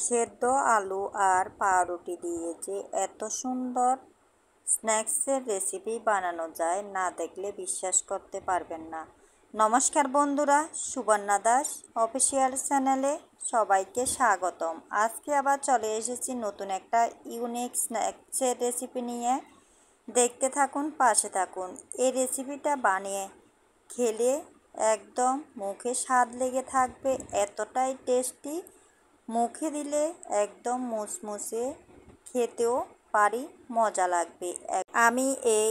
সেদ্ধ আলু আর পাউরুটি দিয়ে যে এত সুন্দর স্ন্যাক্সের রেসিপি বানানো যায়, না দেখলে বিশ্বাস করতে পারবেন না। নমস্কার বন্ধুরা, সুবর্ণা দাস অফিসিয়াল চ্যানেলে সবাইকে স্বাগতম। আজকে আবার চলে এসেছি নতুন একটা ইউনিক স্ন্যাক্সের রেসিপি নিয়ে। দেখতে থাকুন, পাশে থাকুন। এই রেসিপিটা বানিয়ে খেলে একদম মুখে স্বাদ লেগে থাকবে, এতটাই টেস্টি। মুখে দিলে একদম মুচমুচে, খেতেও পারি মজা লাগবে। আমি এই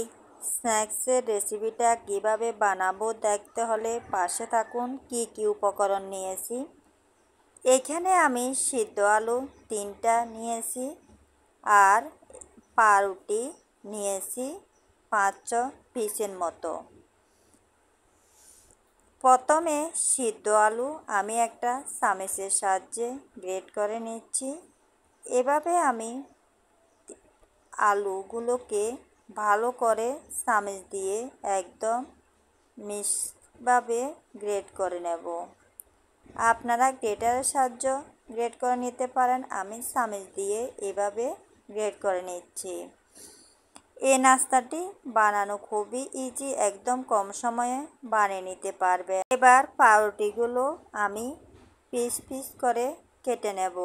স্ন্যাক্সের রেসিপিটা কিভাবে বানাবো দেখতে হলে পাশে থাকুন। কি কি উপকরণ নিয়েছি এখানে: আমি সিদ্ধ আলু 3টা নিয়েছি, আর পাউরুটি নিয়েছি 5 পিসের মতো। প্রথমে সিদ্ধ আলু আমি একটা চামচের সাহায্যে গ্রেট করে নিচ্ছি। এভাবে আমি আলুগুলোকে ভালো করে চামচ দিয়ে একদম মিশভাবে গ্রেট করে নেব। আপনারা গ্রেটারের সাহায্য গ্রেট করে নিতে পারেন, আমি চামচ দিয়ে এভাবে গ্রেট করে নিচ্ছি। এই নাস্তাটি বানানো খুবই ইজি, একদম কম সময়ে বানিয়ে নিতে পারবে। এবার পাউরুটিগুলো আমি পিস পিস করে কেটে নেব।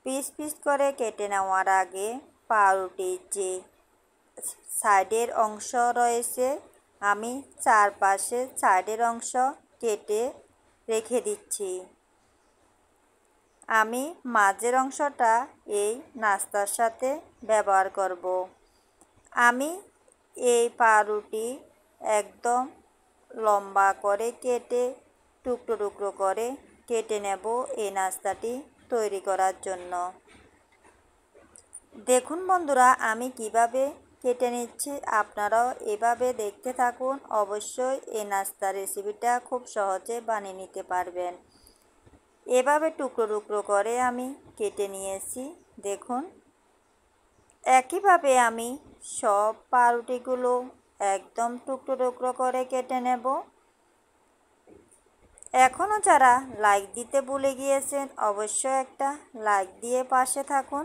পিস পিস করে কেটে নেওয়ার আগে পাউরুটির যে সাইডের অংশ রয়েছে, আমি চারপাশে সাইডের অংশ কেটে রেখে দিচ্ছি। আমি মাঝের অংশটা এই নাস্তার সাথে ব্যবহার করব। আমি এই পাউরুটি একদম লম্বা করে কেটে টুকরো টুকরো করে কেটে নেব এই নাস্তাটি তৈরি করার জন্য। দেখুন বন্ধুরা, আমি কিভাবে কেটে নিচ্ছি, আপনারাও এভাবে দেখতে থাকুন। অবশ্যই এই নাস্তা রেসিপিটা খুব সহজে বানিয়ে নিতে পারবেন। এভাবে টুকরো টুকরো করে আমি কেটে নিয়েছি। দেখুন, একইভাবে আমি সব পাউরুটিগুলো একদম টুকরো টুকরো করে কেটে নেব। এখনও যারা লাইক দিতে ভুলে গিয়েছেন, অবশ্যই একটা লাইক দিয়ে পাশে থাকুন।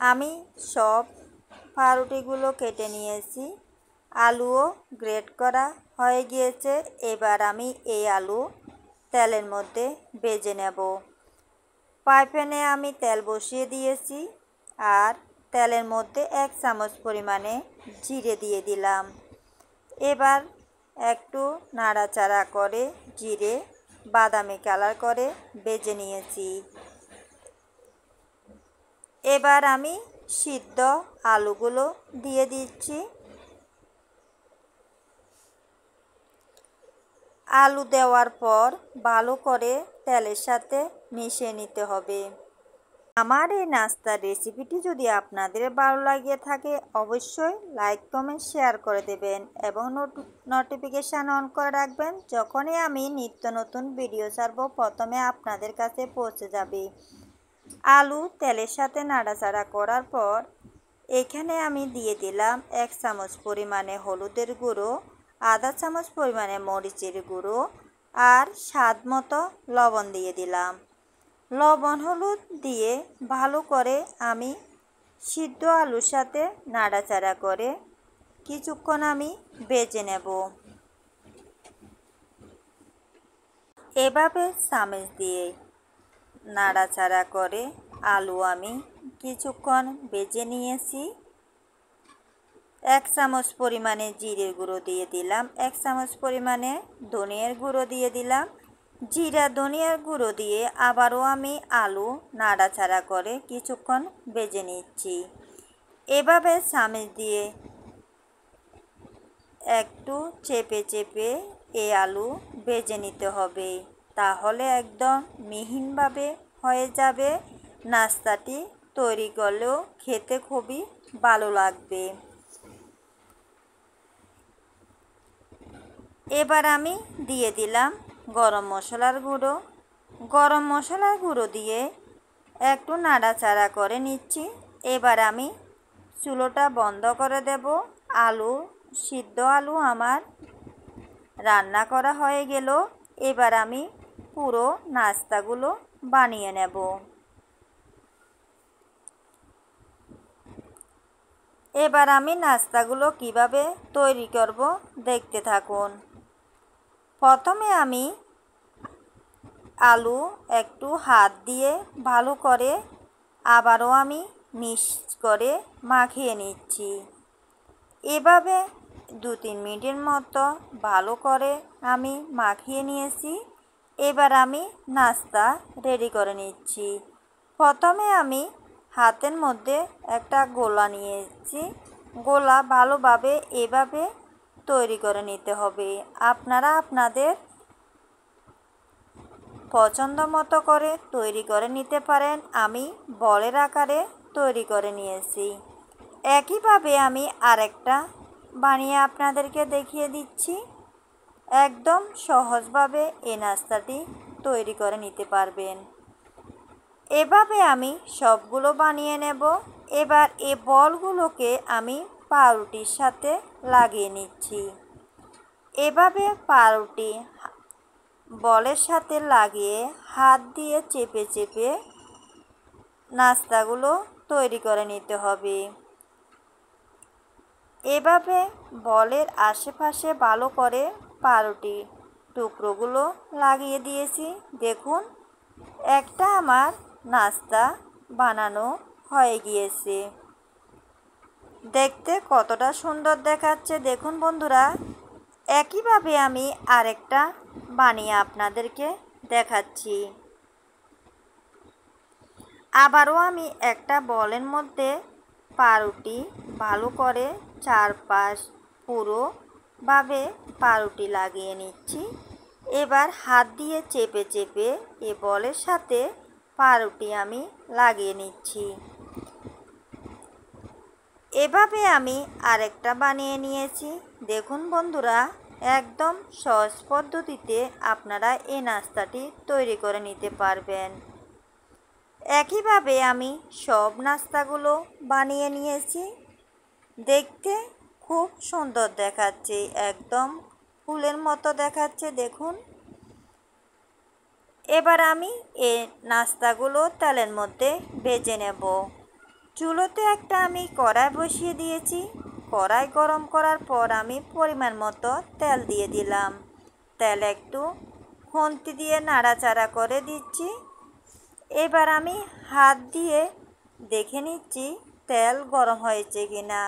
আমি সব পাউরুটিগুলো কেটে নিয়েছি, আলুও গ্রেট করা হয়ে গিয়েছে। এবার আমি এই আলু তেলের মধ্যে ভেজে নেব। ফ্রাই প্যানে আমি তেল বসিয়ে দিয়েছি, আর তেলের মধ্যে 1 চামচ পরিমাণে জিরে দিয়ে দিলাম। এবার একটু নাড়াচাড়া করে জিরে বাদামি কালার করে ভেজে নিয়েছি। এবার আমি সিদ্ধ আলুগুলো দিয়ে দিচ্ছি। আলু দেওয়ার পর ভালো করে তেলের সাথে মিশিয়ে নিতে হবে। আমার এই নাস্তার রেসিপিটি যদি আপনাদের ভালো লাগিয়ে থাকে, অবশ্যই লাইক কমেন্ট শেয়ার করে দেবেন এবং নোটিফিকেশান অন করে রাখবেন। যখনই আমি নিত্য নতুন ভিডিও ছাড়ব, প্রথমে আপনাদের কাছে পৌঁছে যাবে। আলু তেলের সাথে নাড়াচাড়া করার পর এখানে আমি দিয়ে দিলাম 1 চামচ পরিমাণে হলুদের গুঁড়ো, আধা চামচ পরিমাণে মরিচের গুঁড়ো, আর স্বাদ মতো লবণ দিয়ে দিলাম। লবণ হলুদ দিয়ে ভালো করে আমি সিদ্ধ আলুর সাথে নাড়াচাড়া করে কিছুক্ষণ আমি ভেজে নেব। এভাবে চামচ দিয়ে নাড়াচাড়া করে আলু আমি কিছুক্ষণ ভেজে নিয়েছি। 1 চামচ পরিমাণে জিরের গুঁড়ো দিয়ে দিলাম, 1 চামচ পরিমাণে ধনিয়ার গুঁড়ো দিয়ে দিলাম। জিরা ধনিয়ার গুঁড়ো দিয়ে আবারও আমি আলু নাড়াচাড়া করে কিছুক্ষণ ভেজে নিচ্ছি। এভাবে চামচ দিয়ে একটু চেপে চেপে এই আলু ভেজে নিতে হবে, তাহলে একদম মিহিনভাবে হয়ে যাবে। নাস্তাটি তৈরি করলেও খেতে খুবই ভালো লাগবে। এবার আমি দিয়ে দিলাম গরম মশলার গুঁড়ো। গরম মশলার গুঁড়ো দিয়ে একটু নাড়াচাড়া করে নিচ্ছি। এবার আমি চুলোটা বন্ধ করে দেব। সিদ্ধ আলু আমার রান্না করা হয়ে গেল। এবার আমি পুরো নাস্তাগুলো বানিয়ে নেব। এবার আমি নাস্তাগুলো কিভাবে তৈরি করব দেখতে থাকুন। প্রথমে আমি আলু একটু হাত দিয়ে ভালো করে আবারও আমি মিক্স করে মাখিয়ে নিচ্ছি। এভাবে 2-3 মিনিটের মতো ভালো করে আমি মাখিয়ে নিয়েছি। এবার আমি নাস্তা রেডি করে নিচ্ছি। প্রথমে আমি হাতের মধ্যে একটা গোলা নিয়েছি। গোলা ভালোভাবে এভাবে তৈরি করে নিতে হবে। আপনারা আপনাদের পছন্দ মতো করে তৈরি করে নিতে পারেন। আমি বলের আকারে তৈরি করে নিয়েছি। একইভাবে আমি আরেকটা বানিয়ে আপনাদেরকে দেখিয়ে দিচ্ছি। একদম সহজভাবে এই নাস্তাটি তৈরি করে নিতে পারবেন। এভাবে আমি সবগুলো বানিয়ে নেব। এবার এই বলগুলোকে আমি পাউরুটির সাথে লাগিয়ে নিচ্ছি। এভাবে পাউরুটি বলের সাথে লাগিয়ে হাত দিয়ে চেপে চেপে নাস্তাগুলো তৈরি করে নিতে হবে। এভাবে বলের আশেপাশে ভালো করে পাউরুটি টুকরোগুলো লাগিয়ে দিয়েছি। দেখুন, একটা আমার নাস্তা বানানো হয়ে গিয়েছে। দেখতে কতটা সুন্দর দেখাচ্ছে দেখুন বন্ধুরা। একইভাবে আমি আরেকটা বানিয়ে আপনাদেরকে দেখাচ্ছি। আবারও আমি একটা বলের মধ্যে পাউরুটি ভালো করে চারপাশ পুরোভাবে পাউরুটি লাগিয়ে নিচ্ছি। এবার হাত দিয়ে চেপে চেপে এ বলের সাথে পাউরুটি আমি লাগিয়ে নিচ্ছি। এভাবে আমি আরেকটা বানিয়ে নিয়েছি। দেখুন বন্ধুরা, একদম সহজ পদ্ধতিতে আপনারা এই নাস্তাটি তৈরি করে নিতে পারবেন। একইভাবে আমি সব নাস্তাগুলো বানিয়ে নিয়েছি। দেখতে খুব সুন্দর দেখাচ্ছে, একদম ফুলের মতো দেখাচ্ছে দেখুন। এবার আমি এই নাস্তাগুলো তেলের মধ্যে ভেজে নেব। চুলোতে একটা আমি কড়াই বসিয়ে দিয়েছি। কড়াই গরম করার পর আমি পরিমাণ মতো তেল দিয়ে দিলাম। তেল একটু খুন্তি দিয়ে নাড়াচাড়া করে দিচ্ছি। এবার আমি হাত দিয়ে দেখে নিচ্ছি তেল গরম হয়েছে কিনা।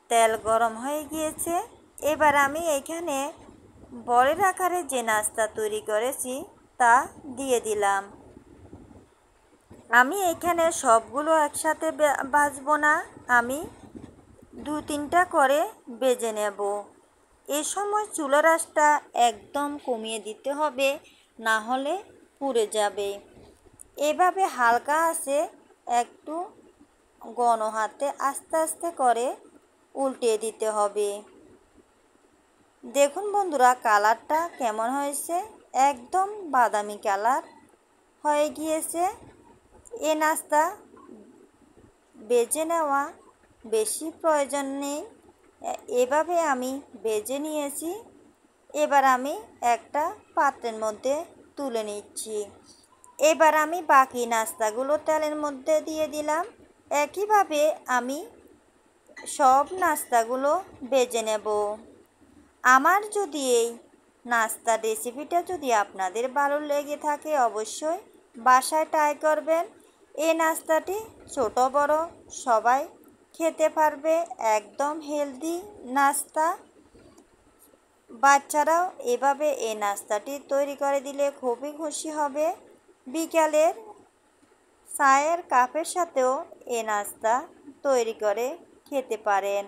তেল গরম হয়ে গিয়েছে। এবার আমি এখানে বলের আকারে যে নাস্তা তৈরি করেছি তা দিয়ে দিলাম। আমি এখানে সবগুলো একসাথে ভাজবো না, আমি 2-3টা করে ভেজে নেব। এ সময় চুলার আঁচটা একদম কমিয়ে দিতে হবে, না হলে পুড়ে যাবে। এভাবে হালকা আছে একটু ঘন হাতে আস্তে আস্তে করে উল্টে দিতে হবে। দেখুন বন্ধুরা, কালারটা কেমন হয়েছে, একদম বাদামি কালার হয়ে গিয়েছে। এ নাস্তা ভেজে নেওয়া বেশি প্রয়োজন নেই। এভাবে আমি ভেজে নিয়েছি। এবার আমি একটা পাত্রের মধ্যে তুলে নিচ্ছি। এবার আমি বাকি নাস্তাগুলো তেলের মধ্যে দিয়ে দিলাম। একইভাবে আমি সব নাস্তাগুলো ভেজে নেব। আমার যদি এই নাস্তার রেসিপিটা যদি আপনাদের ভালো লেগে থাকে অবশ্যই বাসায় ট্রাই করবেন। এই নাস্তাটি ছোট বড় সবাই খেতে পারবে, একদম হেলদি নাস্তা। বাচ্চারাও এভাবে এই নাস্তাটি তৈরি করে দিলে খুবই খুশি হবে। বিকালের চায়ের কাপের সাথেও এই নাস্তা তৈরি করে খেতে পারেন।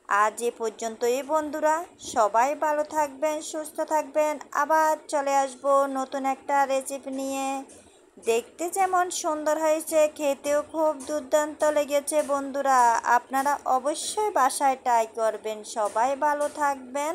আজ এ পর্যন্তই বন্ধুরা, সবাই ভালো থাকবেন, সুস্থ থাকবেন। আবার চলে আসব নতুন একটা রেসিপি নিয়ে। দেখতে যেমন সুন্দর হয়েছে, খেতেও খুব দুর্দান্ত লেগেছে বন্ধুরা। আপনারা অবশ্যই বাসায় ট্রাই করবেন। সবাই ভালো থাকবেন।